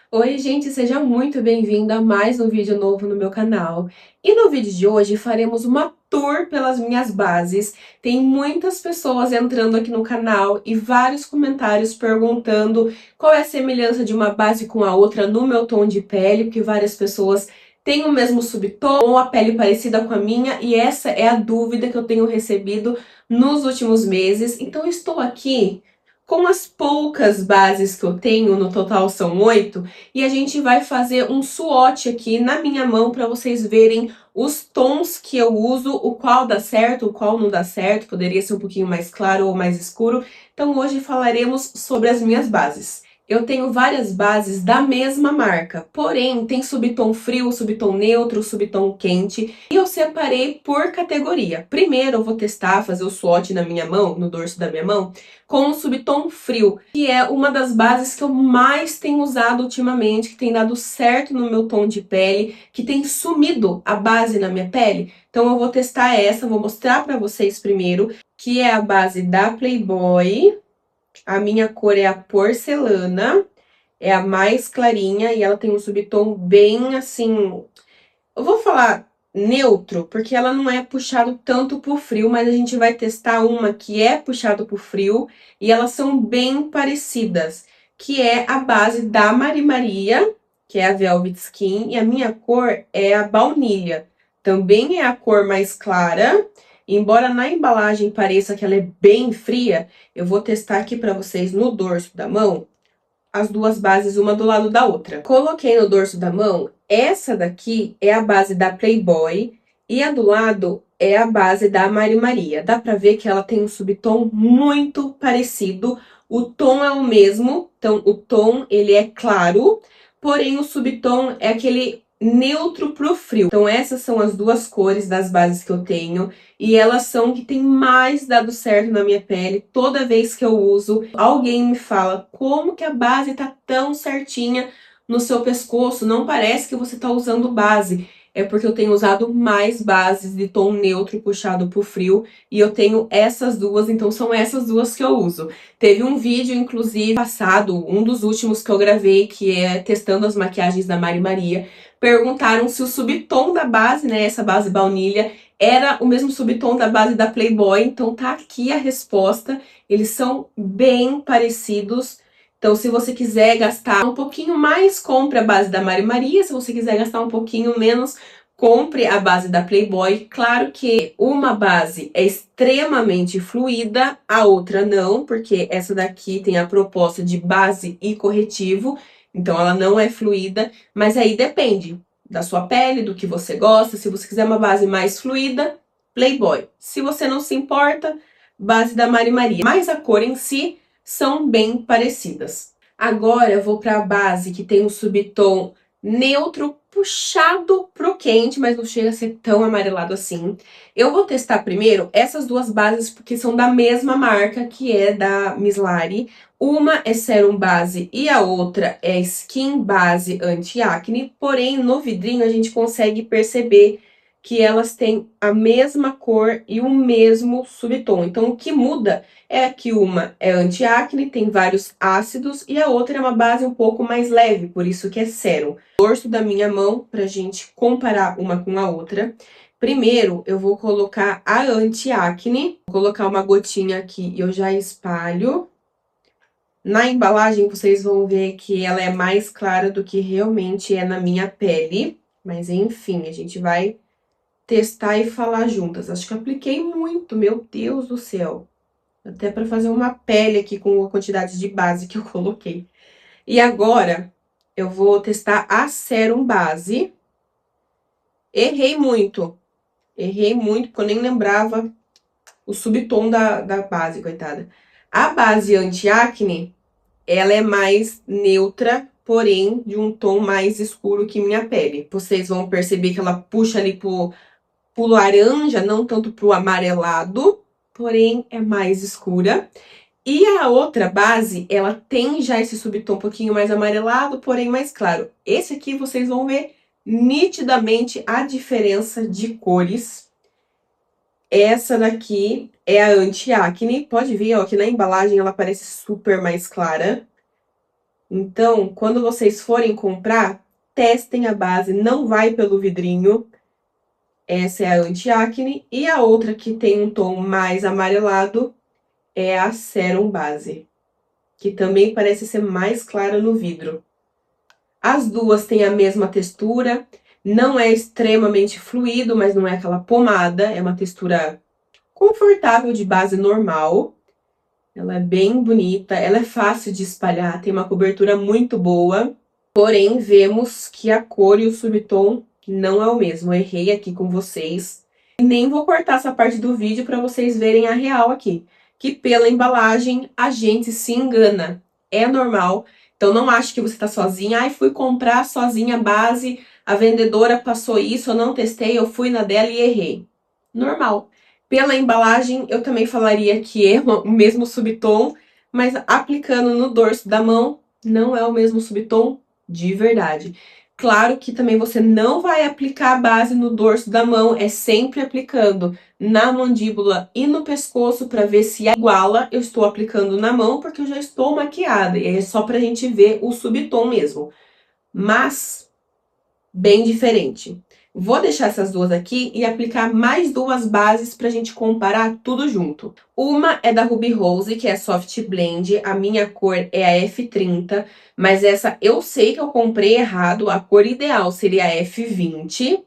Oi, gente, seja muito bem-vindo a mais um vídeo novo no meu canal. E no vídeo de hoje faremos uma tour pelas minhas bases. Tem muitas pessoas entrando aqui no canal e vários comentários perguntando qual é a semelhança de uma base com a outra no meu tom de pele, porque várias pessoas têm o mesmo subtom ou a pele parecida com a minha, e essa é a dúvida que eu tenho recebido nos últimos meses. Então eu estou aqui com as poucas bases que eu tenho, no total são 8, e a gente vai fazer um swatch aqui na minha mão para vocês verem os tons que eu uso, o qual dá certo, o qual não dá certo, poderia ser um pouquinho mais claro ou mais escuro. Então hoje falaremos sobre as minhas bases. Eu tenho várias bases da mesma marca, porém tem subtom frio, subtom neutro, subtom quente, e eu separei por categoria. Primeiro eu vou testar, fazer o swatch na minha mão, no dorso da minha mão, com o subtom frio, que é uma das bases que eu mais tenho usado ultimamente, que tem dado certo no meu tom de pele, que tem sumido a base na minha pele. Então eu vou testar essa, vou mostrar para vocês primeiro, que é a base da Playboy. A minha cor é a porcelana, é a mais clarinha e ela tem um subtom bem assim, eu vou falar neutro, porque ela não é puxado tanto pro frio, mas a gente vai testar uma que é puxado pro frio e elas são bem parecidas, que é a base da Mari Maria, que é a Velvet Skin, e a minha cor é a baunilha. Também é a cor mais clara, embora na embalagem pareça que ela é bem fria, eu vou testar aqui para vocês no dorso da mão as duas bases uma do lado da outra. Coloquei no dorso da mão, essa daqui é a base da Playboy e a do lado é a base da Mari Maria. Dá pra ver que ela tem um subtom muito parecido, o tom é o mesmo, então o tom ele é claro, porém o subtom é aquele neutro pro frio. Então essas são as duas cores das bases que eu tenho e elas são que tem mais dado certo na minha pele. Toda vez que eu uso, alguém me fala como que a base tá tão certinha no seu pescoço, não parece que você tá usando base. É porque eu tenho usado mais bases de tom neutro puxado pro frio e eu tenho essas duas, então são essas duas que eu uso. Teve um vídeo, inclusive, passado, um dos últimos que eu gravei, que é testando as maquiagens da Mari Maria. Perguntaram se o subtom da base, né, essa base baunilha, era o mesmo subtom da base da Playboy, então tá aqui a resposta. Eles são bem parecidos. Então, se você quiser gastar um pouquinho mais, compre a base da Mari Maria. Se você quiser gastar um pouquinho menos, compre a base da Playboy. Claro que uma base é extremamente fluida, a outra não, porque essa daqui tem a proposta de base e corretivo, então ela não é fluida, mas aí depende da sua pele, do que você gosta. Se você quiser uma base mais fluida, Playboy. Se você não se importa, base da Mari Maria. Mas a cor em si são bem parecidas. Agora eu vou para a base que tem um subtom neutro puxado pro quente, mas não chega a ser tão amarelado assim. Eu vou testar primeiro essas duas bases porque são da mesma marca, que é da Mislari. Uma é Serum Base e a outra é Skin Base Anti-Acne, porém no vidrinho a gente consegue perceber que elas têm a mesma cor e o mesmo subtom. Então o que muda é que uma é anti-acne, tem vários ácidos, e a outra é uma base um pouco mais leve, por isso que é sérum. Dorso da minha mão, pra gente comparar uma com a outra. Primeiro, eu vou colocar a anti-acne, vou colocar uma gotinha aqui e eu já espalho. Na embalagem, vocês vão ver que ela é mais clara do que realmente é na minha pele, mas enfim, a gente vai testar e falar juntas. Acho que eu apliquei muito, meu Deus do céu. Até para fazer uma pele aqui com a quantidade de base que eu coloquei. E agora, eu vou testar a Serum Base. Errei muito, porque eu nem lembrava o subtom da base, coitada. A base anti-acne, ela é mais neutra, porém de um tom mais escuro que minha pele. Vocês vão perceber que ela puxa ali pro laranja, não tanto pro amarelado, porém é mais escura. E a outra base, ela tem já esse subtom um pouquinho mais amarelado, porém mais claro. Esse aqui vocês vão ver nitidamente a diferença de cores. Essa daqui é a anti-acne. Pode ver, ó, que na embalagem ela parece super mais clara. Então, quando vocês forem comprar, testem a base, não vai pelo vidrinho. Essa é a anti-acne. E a outra que tem um tom mais amarelado é a Serum Base, que também parece ser mais clara no vidro. As duas têm a mesma textura, não é extremamente fluido, mas não é aquela pomada, é uma textura confortável de base normal. Ela é bem bonita, ela é fácil de espalhar, tem uma cobertura muito boa. Porém, vemos que a cor e o subtom não é o mesmo. Eu errei aqui com vocês. E nem vou cortar essa parte do vídeo para vocês verem a real aqui. Que pela embalagem a gente se engana. É normal. Então não acho que você está sozinha. Ai, fui comprar sozinha a base, a vendedora passou isso, eu não testei, eu fui na dela e errei. Normal. Pela embalagem, eu também falaria que é o mesmo subtom, mas aplicando no dorso da mão, não é o mesmo subtom de verdade. Claro que também você não vai aplicar a base no dorso da mão, é sempre aplicando na mandíbula e no pescoço para ver se iguala. Eu estou aplicando na mão porque eu já estou maquiada, e aí é só pra gente ver o subtom mesmo. Mas bem diferente. Vou deixar essas duas aqui e aplicar mais duas bases pra gente comparar tudo junto. Uma é da Ruby Rose, que é Soft Blend, a minha cor é a F30, mas essa eu sei que eu comprei errado, a cor ideal seria a F20,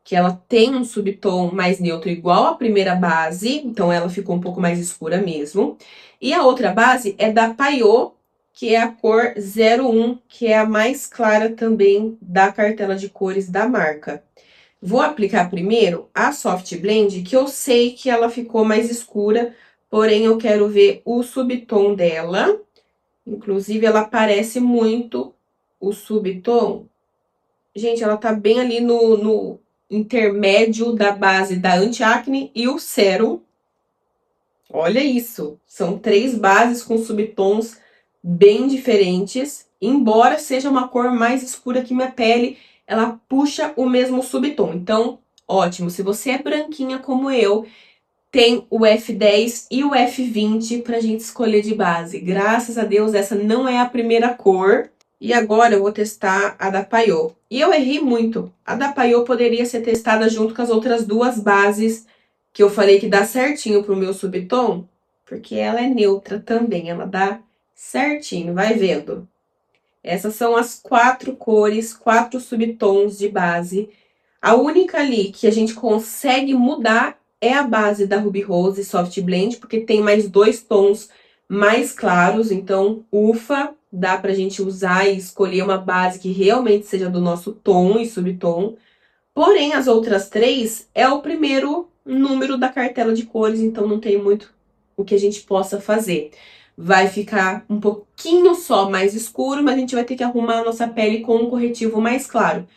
que ela tem um subtom mais neutro igual a primeira base, então ela ficou um pouco mais escura mesmo. E a outra base é da Payot, que é a cor 01, que é a mais clara também da cartela de cores da marca. Vou aplicar primeiro a Soft Blend, que eu sei que ela ficou mais escura, porém eu quero ver o subtom dela. Inclusive, ela parece muito o subtom. Gente, ela tá bem ali no intermédio da base da anti-acne e o sérum. Olha isso, são 3 bases com subtons bem diferentes, embora seja uma cor mais escura que minha pele, ela puxa o mesmo subtom. Então, ótimo, se você é branquinha como eu, tem o F10 e o F20 pra gente escolher de base. Graças a Deus, essa não é a primeira cor. E agora eu vou testar a da Payot. E eu errei muito. A da Payot poderia ser testada junto com as outras duas bases que eu falei que dá certinho pro meu subtom, porque ela é neutra também, ela dá certinho, vai vendo. Essas são as 4 cores, 4 subtons de base. A única ali que a gente consegue mudar é a base da Ruby Rose Soft Blend, porque tem mais 2 tons mais claros, então, ufa, dá pra gente usar e escolher uma base que realmente seja do nosso tom e subtom. Porém, as outras 3 é o primeiro número da cartela de cores, então não tem muito o que a gente possa fazer. Vai ficar um pouquinho só mais escuro, mas a gente vai ter que arrumar a nossa pele com um corretivo mais claro.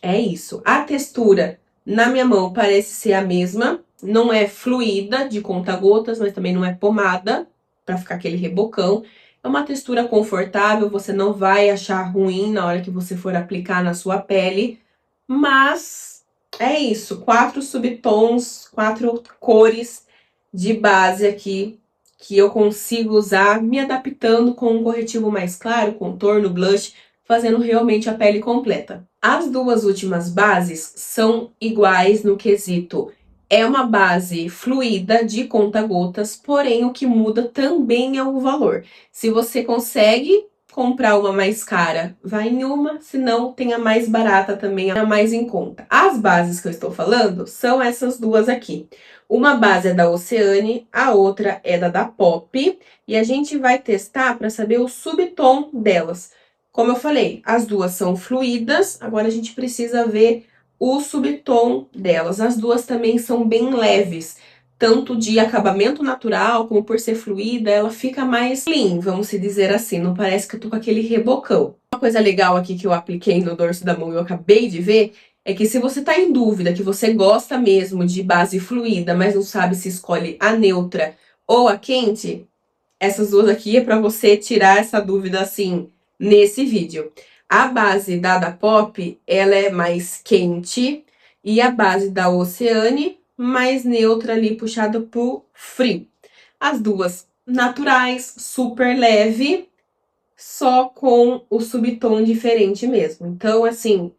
É isso. A textura na minha mão parece ser a mesma. Não é fluida de conta-gotas, mas também não é pomada, pra ficar aquele rebocão. É uma textura confortável, você não vai achar ruim na hora que você for aplicar na sua pele. Mas é isso. 4 subtons, 4 cores de base aqui que eu consigo usar me adaptando com um corretivo mais claro, contorno, blush, fazendo realmente a pele completa. As duas últimas bases são iguais no quesito. É uma base fluida de conta-gotas, porém o que muda também é o valor. Se você consegue comprar uma mais cara, vai em uma, se não, tem a mais barata também, a mais em conta. As bases que eu estou falando são essas duas aqui. Uma base é da Oceane, a outra é da Pop, e a gente vai testar para saber o subtom delas. Como eu falei, as duas são fluidas, agora a gente precisa ver o subtom delas. As duas também são bem leves, tanto de acabamento natural, como por ser fluida, ela fica mais clean, vamos se dizer assim, não parece que eu tô com aquele rebocão. Uma coisa legal aqui que eu apliquei no dorso da mão e eu acabei de ver, é que se você tá em dúvida, que você gosta mesmo de base fluida, mas não sabe se escolhe a neutra ou a quente, essas duas aqui é pra você tirar essa dúvida assim, nesse vídeo. A base da Pop, ela é mais quente, e a base da Oceane, mais neutra ali, puxada pro frio. As duas naturais, super leve, só com o subtom diferente mesmo. Então, assim,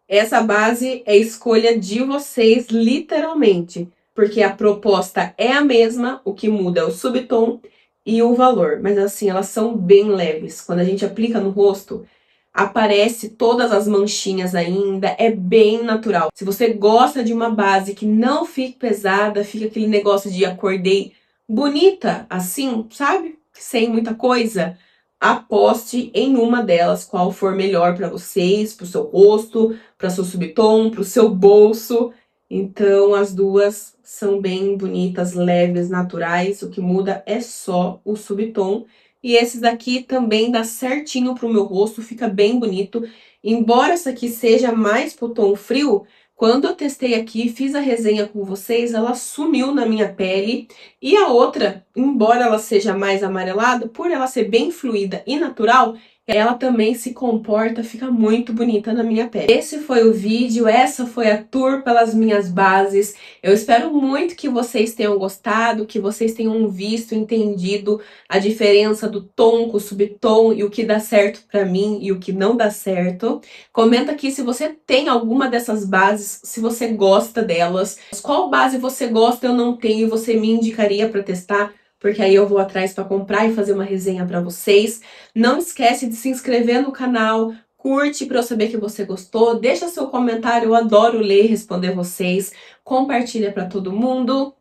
essa base é escolha de vocês, literalmente, porque a proposta é a mesma, o que muda é o subtom e o valor. Mas assim, elas são bem leves. Quando a gente aplica no rosto, aparece todas as manchinhas ainda, é bem natural. Se você gosta de uma base que não fique pesada, fica aquele negócio de acordei bonita, assim, sabe? Sem muita coisa, aposte em uma delas, qual for melhor para vocês, para o seu rosto, para seu subtom, para o seu bolso. Então, as duas são bem bonitas, leves, naturais. O que muda é só o subtom. E esses daqui também dá certinho pro meu rosto, fica bem bonito. Embora essa aqui seja mais pro tom frio, quando eu testei aqui, fiz a resenha com vocês, ela sumiu na minha pele. E a outra, embora ela seja mais amarelada, por ela ser bem fluida e natural, ela também se comporta, fica muito bonita na minha pele. Esse foi o vídeo, essa foi a tour pelas minhas bases. Eu espero muito que vocês tenham gostado, que vocês tenham visto, entendido a diferença do tom com o subtom e o que dá certo pra mim e o que não dá certo. Comenta aqui se você tem alguma dessas bases, se você gosta delas. Qual base você gosta, eu não tenho, e você me indicaria pra testar, porque aí eu vou atrás para comprar e fazer uma resenha para vocês. Não esquece de se inscrever no canal, curte para eu saber que você gostou, deixa seu comentário, eu adoro ler e responder vocês. Compartilha para todo mundo.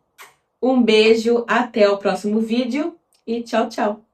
Um beijo, até o próximo vídeo e tchau, tchau!